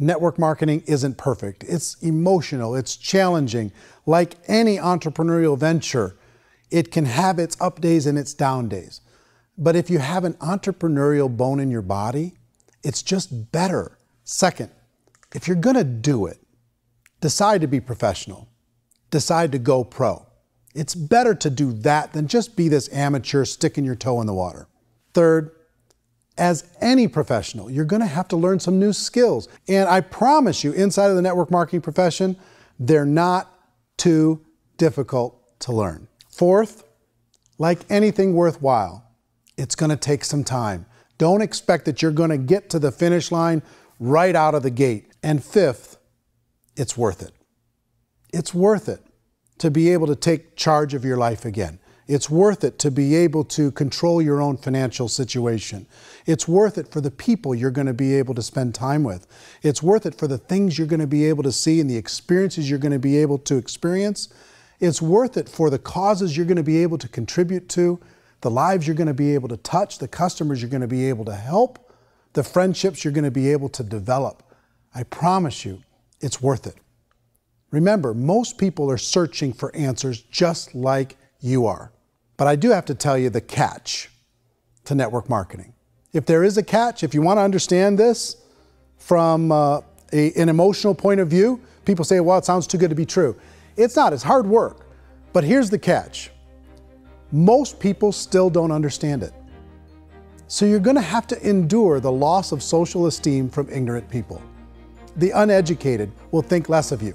network marketing isn't perfect. It's emotional, it's challenging. Like any entrepreneurial venture, it can have its up days and its down days. But if you have an entrepreneurial bone in your body, it's just better. Second, if you're gonna do it, decide to be professional. Decide to go pro. It's better to do that than just be this amateur sticking your toe in the water. Third, as any professional, you're gonna have to learn some new skills. And I promise you, inside of the network marketing profession, they're not too difficult to learn. Fourth, like anything worthwhile, it's gonna take some time. Don't expect that you're going to get to the finish line right out of the gate. And fifth, it's worth it. It's worth it to be able to take charge of your life again. It's worth it to be able to control your own financial situation. It's worth it for the people you're going to be able to spend time with. It's worth it for the things you're going to be able to see and the experiences you're going to be able to experience. It's worth it for the causes you're going to be able to contribute to, the lives you're going to be able to touch, the customers you're going to be able to help, the friendships you're going to be able to develop. I promise you, it's worth it. Remember, most people are searching for answers just like you are. But I do have to tell you the catch to network marketing. If there is a catch, if you want to understand this from an emotional point of view, people say, well, it sounds too good to be true. It's not, it's hard work. But here's the catch. Most people still don't understand it. So you're going to have to endure the loss of social esteem from ignorant people. The uneducated will think less of you.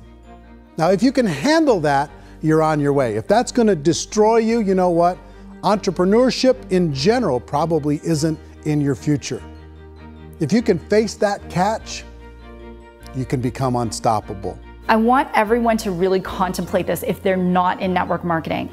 Now, if you can handle that, you're on your way. If that's going to destroy you, you know what? Entrepreneurship in general probably isn't in your future. If you can face that catch, you can become unstoppable.
I want everyone to really contemplate this if they're not in network marketing.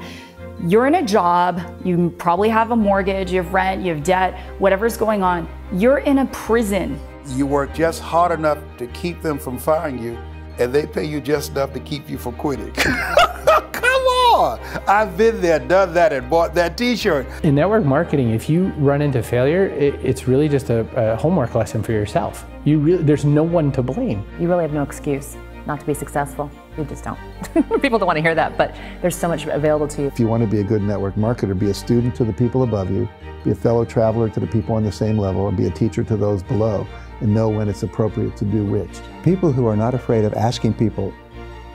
You're in a job, you probably have a mortgage, you have rent, you have debt, whatever's going on. You're in a prison.
You work just hard enough to keep them from firing you, and they pay you just enough to keep you from quitting. Come on! I've been there, done that, and bought that t-shirt.
In network marketing, if you run into failure, it's really just a homework lesson for yourself. There's no one to blame.
You really have no excuse not to be successful. You just don't. People don't want to hear that, but there's so much available to you.
If you want to be a good network marketer, be a student to the people above you, be a fellow traveler to the people on the same level, and be a teacher to those below, and know when it's appropriate to do which.
People who are not afraid of asking people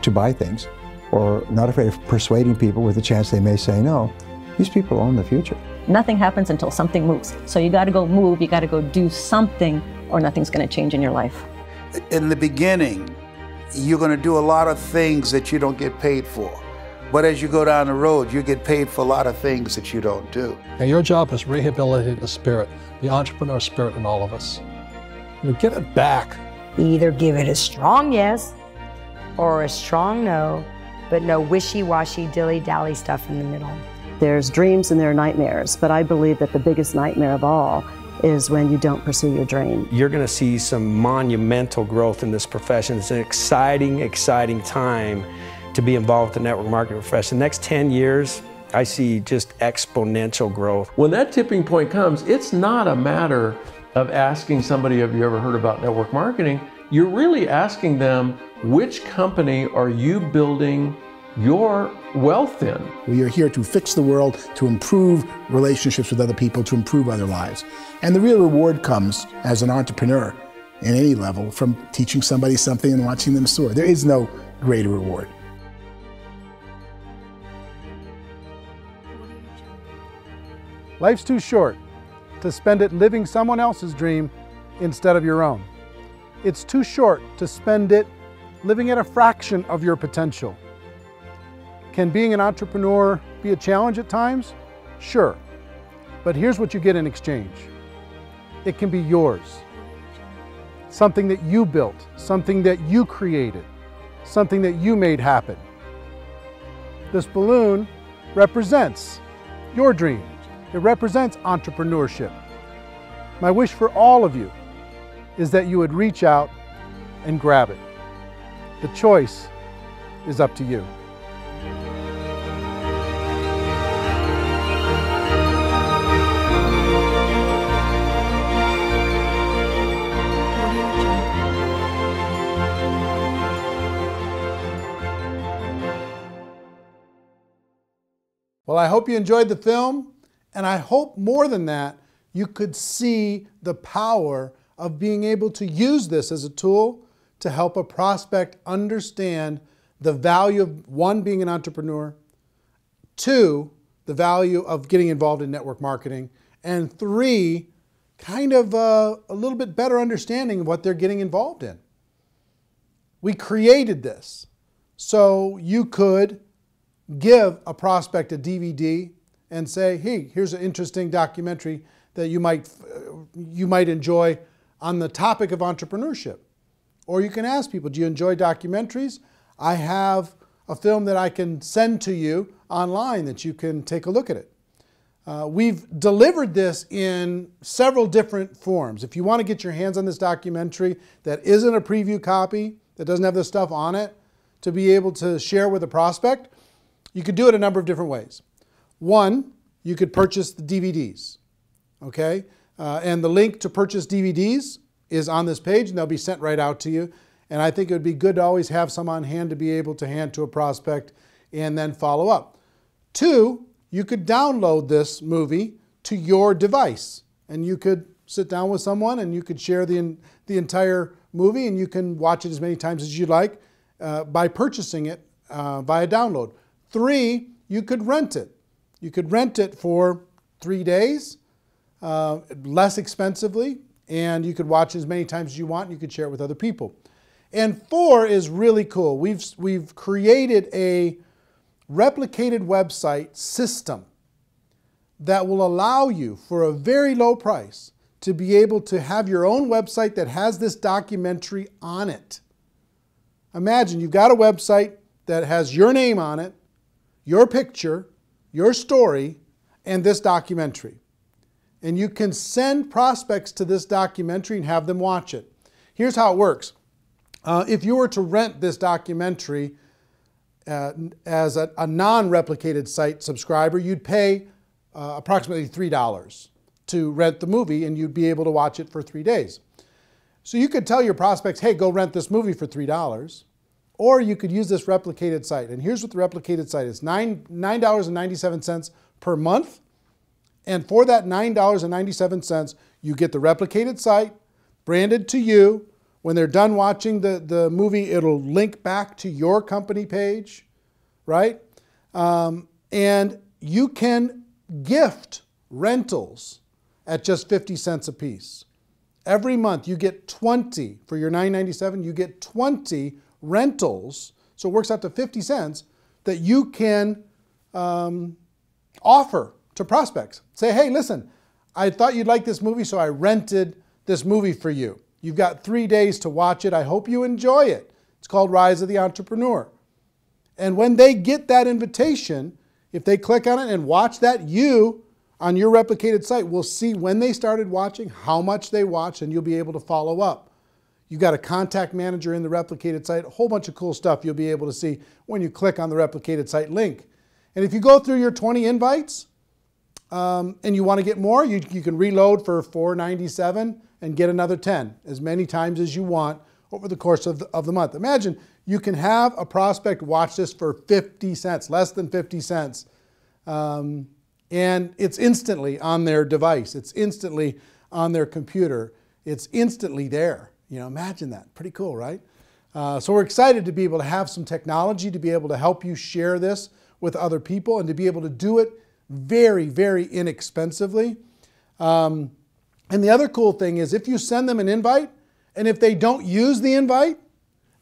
to buy things, or not afraid of persuading people with a chance they may say no, these people own the future.
Nothing happens until something moves. So you got to go move, you got to go do something, or nothing's going to change in your life.
In the beginning, you're going to do a lot of things that you don't get paid for. But as you go down the road, you get paid for a lot of things that you don't do.
And your job is rehabilitate the spirit, the entrepreneur spirit in all of us. Get it back.
Either give it a strong yes or a strong no, but no wishy-washy, dilly-dally stuff in the middle.
There's dreams and there are nightmares, but I believe that the biggest nightmare of all is when you don't pursue your dream.
You're going to see some monumental growth in this profession. It's an exciting, exciting time to be involved with the network marketing profession. The next 10 years, I see just exponential growth.
When that tipping point comes, it's not a matter of asking somebody, have you ever heard about network marketing? You're really asking them, which company are you building your wealth in?
We are here to fix the world, to improve relationships with other people, to improve other lives. And the real reward comes as an entrepreneur in any level from teaching somebody something and watching them soar. There is no greater reward.
Life's too short to spend it living someone else's dream instead of your own. It's too short to spend it living at a fraction of your potential. Can being an entrepreneur be a challenge at times? Sure. But here's what you get in exchange. It can be yours. Something that you built, something that you created, something that you made happen. This balloon represents your dream. It represents entrepreneurship. My wish for all of you is that you would reach out and grab it. The choice is up to you. Well, I hope you enjoyed the film, and I hope more than that, you could see the power of being able to use this as a tool to help a prospect understand the value of, one, being an entrepreneur, two, the value of getting involved in network marketing, and three, kind of a little bit better understanding of what they're getting involved in. We created this so you could give a prospect a DVD and say, hey, here's an interesting documentary that you might enjoy on the topic of entrepreneurship. Or you can ask people, do you enjoy documentaries? I have a film that I can send to you online that you can take a look at it. We've delivered this in several different forms. If you want to get your hands on this documentary that isn't a preview copy, that doesn't have this stuff on it, to be able to share with a prospect, you could do it a number of different ways. One, you could purchase the DVDs, okay? And the link to purchase DVDs is on this page, and they'll be sent right out to you. And I think it would be good to always have some on hand to be able to hand to a prospect and then follow up. Two, you could download this movie to your device, and you could sit down with someone and you could share the entire movie, and you can watch it as many times as you'd like by purchasing it via download. Three, you could rent it. You could rent it for 3 days, less expensively, and you could watch it as many times as you want, and you could share it with other people. And four is really cool. We've created a replicated website system that will allow you, for a very low price, to be able to have your own website that has this documentary on it. Imagine you've got a website that has your name on it, your picture, your story, and this documentary. And you can send prospects to this documentary and have them watch it. Here's how it works. If you were to rent this documentary as a non-replicated site subscriber, you'd pay approximately $3 to rent the movie, and you'd be able to watch it for 3 days. So you could tell your prospects, hey, go rent this movie for $3, or you could use this replicated site. And here's what the replicated site is: $9.97 per month. And for that $9.97, you get the replicated site branded to you. When they're done watching the movie, it'll link back to your company page, right? And you can gift rentals at just 50 cents a piece. Every month you get 20, for your $9.97, you get 20 rentals, so it works out to 50 cents, that you can offer to prospects. Say, hey, listen, I thought you'd like this movie, so I rented this movie for you. You've got 3 days to watch it. I hope you enjoy it. It's called Rise of the Entrepreneur. And when they get that invitation, if they click on it and watch that, you, on your replicated site, will see when they started watching, how much they watched, and you'll be able to follow up. You've got a contact manager in the replicated site, a whole bunch of cool stuff you'll be able to see when you click on the replicated site link. And if you go through your 20 invites and you want to get more, you can reload for $4.97 and get another 10, as many times as you want over the course of the month. Imagine you can have a prospect watch this for 50 cents, less than 50 cents. And it's instantly on their device. It's instantly on their computer. It's instantly there. You know, imagine that. Pretty cool, right? So we're excited to be able to have some technology to be able to help you share this with other people and to be able to do it very, very inexpensively. And the other cool thing is, if you send them an invite, and if they don't use the invite,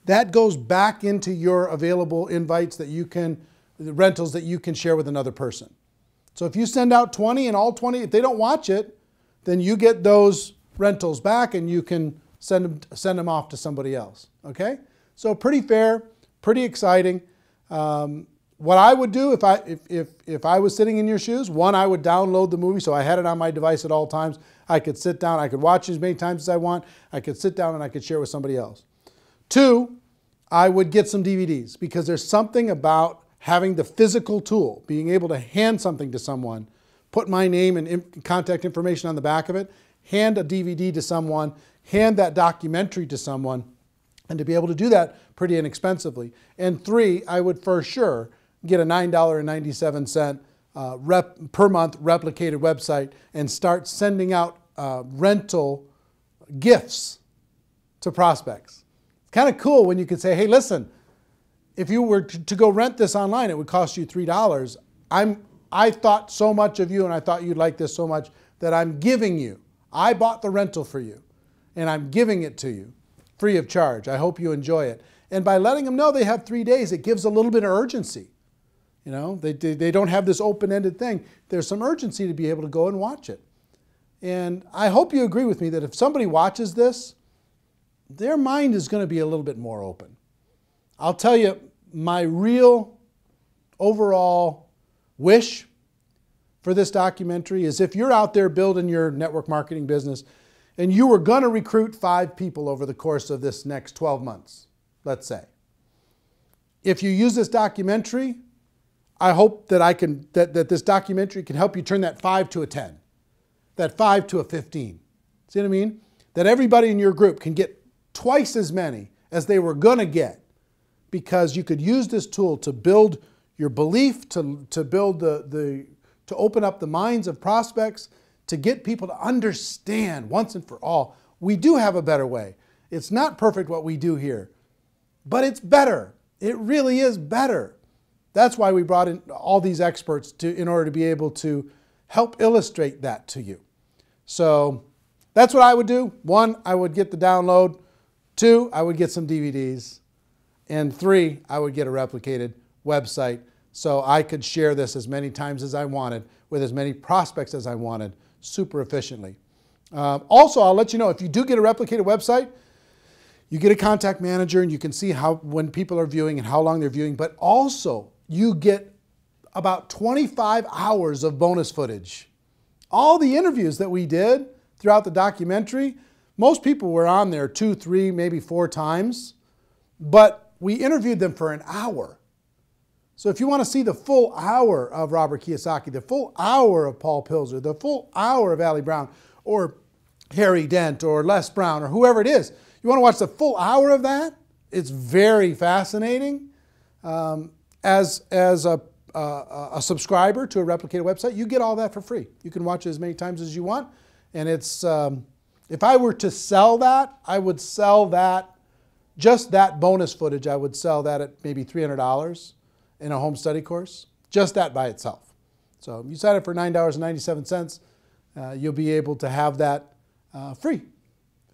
that goes back into your available invites that you can, the rentals that you can share with another person. So if you send out 20 and all 20, if they don't watch it, then you get those rentals back and you can send them off to somebody else, okay? So pretty fair, pretty exciting. What I would do if I was sitting in your shoes, one, I would download the movie so I had it on my device at all times. I could sit down, I could watch it as many times as I want. I could sit down and I could share it with somebody else. Two, I would get some DVDs, because there's something about having the physical tool, being able to hand something to someone, put my name and contact information on the back of it, hand a DVD to someone, hand that documentary to someone, and to be able to do that pretty inexpensively. And three, I would for sure get a $9.97 per month replicated website and start sending out rental gifts to prospects. It's kind of cool when you can say, hey, listen, if you were to go rent this online, it would cost you $3. I thought so much of you, and I thought you'd like this so much, that I'm giving you. I bought the rental for you, and I'm giving it to you free of charge. I hope you enjoy it. And by letting them know they have 3 days, it gives a little bit of urgency. You know, they don't have this open-ended thing. There's some urgency to be able to go and watch it. And I hope you agree with me that if somebody watches this, their mind is going to be a little bit more open. I'll tell you, my real overall wish for this documentary is if you're out there building your network marketing business and you were going to recruit 5 people over the course of this next 12 months, let's say. If you use this documentary, I hope that that this documentary can help you turn that 5 to a 10, that 5 to a 15. See what I mean? That everybody in your group can get twice as many as they were going to get, because you could use this tool to build your belief, to build to open up the minds of prospects, to get people to understand once and for all, we do have a better way. It's not perfect what we do here, but it's better. It really is better. That's why we brought in all these experts in order to be able to help illustrate that to you. So that's what I would do. 1, I would get the download. 2, I would get some DVDs. And 3, I would get a replicated website so I could share this as many times as I wanted with as many prospects as I wanted super efficiently. Also, I'll let you know, if you do get a replicated website, you get a contact manager and you can see when people are viewing and how long they're viewing, but also you get about 25 hours of bonus footage. All the interviews that we did throughout the documentary, most people were on there 2, 3, maybe 4 times, but we interviewed them for an hour. So if you want to see the full hour of Robert Kiyosaki, the full hour of Paul Pilzer, the full hour of Ali Brown, or Harry Dent, or Les Brown, or whoever it is, you want to watch the full hour of that? It's very fascinating. As a subscriber to a replicated website, you get all that for free. You can watch it as many times as you want. And it's, if I were to sell that, I would sell that, just that bonus footage, I would sell that at maybe $300 in a home study course, just that by itself. So you sign up for $9.97, you'll be able to have that free,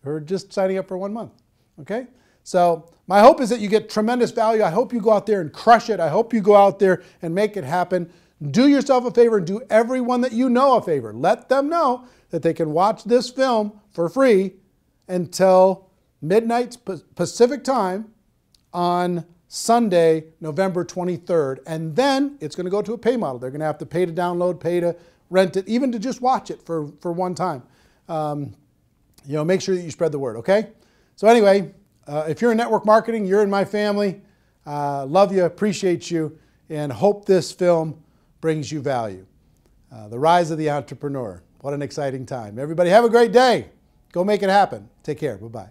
or just signing up for 1 month, okay? So my hope is that you get tremendous value. I hope you go out there and crush it. I hope you go out there and make it happen. Do yourself a favor and do everyone that you know a favor. Let them know that they can watch this film for free until midnight Pacific time on Sunday, November 23rd. And then it's going to go to a pay model. They're going to have to pay to download, pay to rent it, even to just watch it for one time. Make sure that you spread the word, okay? So anyway, if you're in network marketing, you're in my family. Love you, appreciate you, and hope this film brings you value. The Rise of the Entrepreneur. What an exciting time. Everybody have a great day. Go make it happen. Take care. Bye-bye.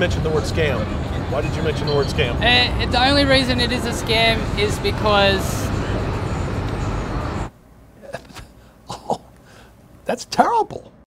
mention the word scam? Why did you mention the word scam?
The only reason it is a scam is because...
That's terrible.